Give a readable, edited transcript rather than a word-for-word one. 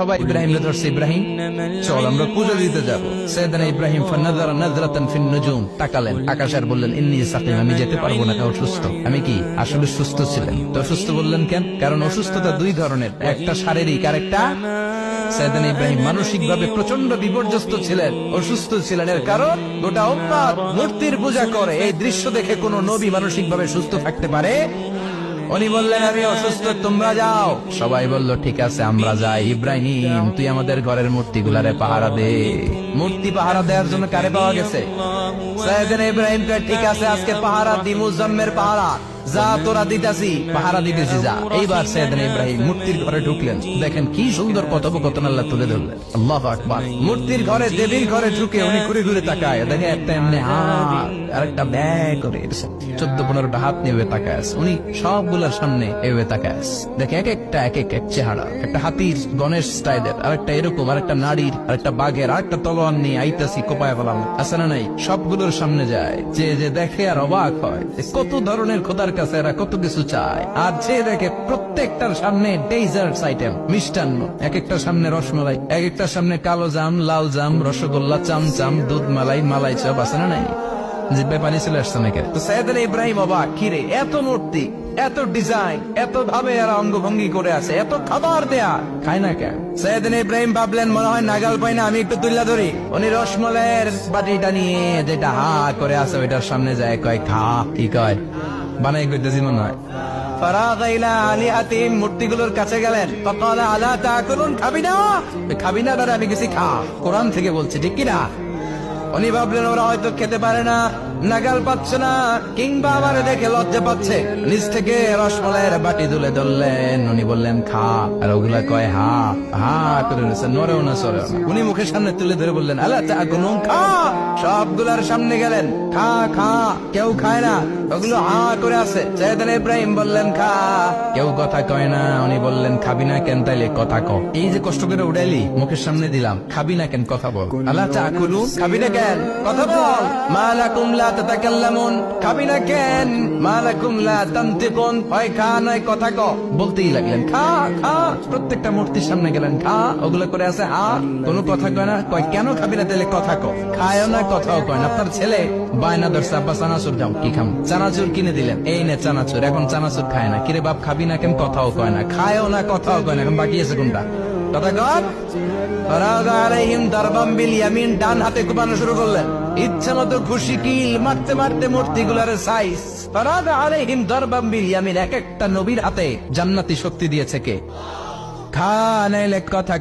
সবাই ইব্রাহিম ধরছে, ইব্রাহিম চল আমরা পূজা দিতে যাবো। সাইয়েদনা ইব্রাহিম ফানাযারা নাযরাতান ফিন নুজুম, তাকালেন আকাশে আর বললেন ইন্নী সাকিম, আমি যেতে পারবো না, অসুস্থ। আমি কি আসলে সুস্থ ছিলেন? তো অসুস্থ বললেন কেন? কারণ অসুস্থতা দুই ধরনের, একটা শারীরিক আর একটা। সাইয়েদনা ইব্রাহিম মানসিক ভাবে প্রচন্ড বিপর্যস্ত ছিলেন, অসুস্থ ছিলেন। এর কারণ গোটা উম্মাত মূর্তির পূজা করে। এই দৃশ্য দেখে কোন নবী মানসিক ভাবে সুস্থ থাকতে পারে? উনি বললেন আমি অসুস্থ, তোমরা যাও। সবাই বলল ঠিক আছে আমরা যাই। ইব্রাহিম তুই আমাদের ঘরের মূর্তিগুলারে পাহারা দে। মূর্তি পাহারা দেওয়ার জন্য কারে পাওয়া গেছে? সাইয়েদনা ইব্রাহিম কয় ঠিক আছে আজকে পাহারা দি, মুজাম্মের পাহারা। যা তোরা দিতাছি, পাহারা দিতেছি যা। এইবার সাইয়েদনা ইব্রাহিম মূর্তির ঘরে ঢুকলেন। দেখেন কি সুন্দর কথোপকথন আল্লাহ তুলে ধরলেন। আল্লাহু আকবার। মূর্তির ঘরে, দেবীর ঘরে ঢুকে উনি ঘুরে ঘুরে তাকায়, দেখে একটা এমনি হাত আর একটা ব্যাগ করে 14-15টা হাত নিয়ে তাকায় আছে। উনি সবগুলোর সামনে এভাবে তাকায় আছে। দেখে এক একটা এক এক চেহারা, একটা হাতির গণেশ স্টাইলের, আর একটা এরকম, আর একটা নারীর, আর একটা বাঘের, আর একটা তলোয়ার নিয়ে আইতাছি কোপায় ফেলাম আছে না নাই? সবগুলোর সামনে যায়। যে যে দেখে আর অবাক হয় কত ধরনের খোদার কাছে এরা কত কিছু চায়। আর যে দেখে প্রত্যেকটার সামনে ডেজার্টস আইটেম, মিষ্টান্ন, এক একটার সামনে রসমালাই, এক একটার সামনে কালো জাম, লাল জাম, রসগোল্লা, চামচাম, দুধ মালাই, মালাই চপ আছে না নাই? জিব্বায় পানি চলে আসছে নাকি? তো সাইয়েদনা ইব্রাহিম অবাক, কিরে এত মূর্তি, এত ডিজাইন, এত ভাবে এরা অঙ্গভঙ্গি করে আছে, এত খাবার দেয়া, খায় না কেন? সাইয়েদনা ইব্রাহিম ভাবলেন মনে হয় নাগাল পাই না, আমি একটু তুল্লা ধরি। উনি রসমালাইয়ের বাটিটা নিয়ে যেটা হা করে আছে ওইটার সামনে যায়, কয় খা। কি কয়? বানাই কইতেছি মনে হয়। ফারাগা ইলা আলিহাতিম, মূর্তিগুলোর কাছে গেলেন। ফাকালা আলা তাকুলুন, খাবি না? খাবি না দাদা, আমি কিছু খা। কোরআন থেকে বলছে, ঠিক কি না? উনি ভাবলেন ওরা হয়তো খেতে পারে না, নাগাল পাচ্ছে না, কিংবা আবার দেখে লজ্জা পাচ্ছে। নিজ থেকে রসমালাইয়ের বাটি তুলে ধরলেন। উনি বললেন খা, আর ওগুলা কয় হা হা করে রয়েছে, নড়েও না সরেও না। উনি মুখের সামনে তুলে ধরে বললেন আলা তাকুলুন, খা। সবগুলার সামনে গেলেন, খা খা। কেউ খায় না, ওগুলো হা করে আছে। সাইয়েদনা ইব্রাহিম বললেন খা, কেউ কথা কয় না। উনি বললেন খাবি না কেন? তাইলে কথা ক। এই যে কষ্ট করে উড়াইলি, মুখের সামনে দিলাম, খাবি না কেন? কথা বল। আলা তাকুলুন, খাবি না কেন? কথা বল। মা লাকুম লা তাতাকাল্লামুন, খাবি না কেন? মা লাকুম লা তানতিকুন, হয় খা নয় কথা ক। বলতেই লাগলেন খা খা। প্রত্যেকটা মূর্তির সামনে গেলেন, খা। ওগুলো করে আছে হা, কোনো কথা কয় না। কয় কেন খাবি না? তাইলে কথা ক। খায়ও না, কথাও কয় না। আপনার ছেলে বায়না ধরছে আব্বা চানাচুর দাও, কি খাম? চানাচুর কিনে দিলেন, এই নে চানাচুর। এখন চানাচুর খায় না। কিরে বাপ খাবি না কেন? কথাও কয় না, খায়ও না, কথাও কয় না। এখন বাকি আছে কোনটা? কথা কর। ফারাগা আলাইহিম দারবাম বিল ইয়ামিন, ডান হাতে কোপানো শুরু করলেন। ইচ্ছা মতো খুশি কিল মারতে মারতে মূর্তিগুলার সাইজ। ফারাগা আলাইহিম দারবাম বিল ইয়ামিন, এক একটা নবীর হাতে জান্নাতি শক্তি দিয়েছে কে? খা নাইলে কথা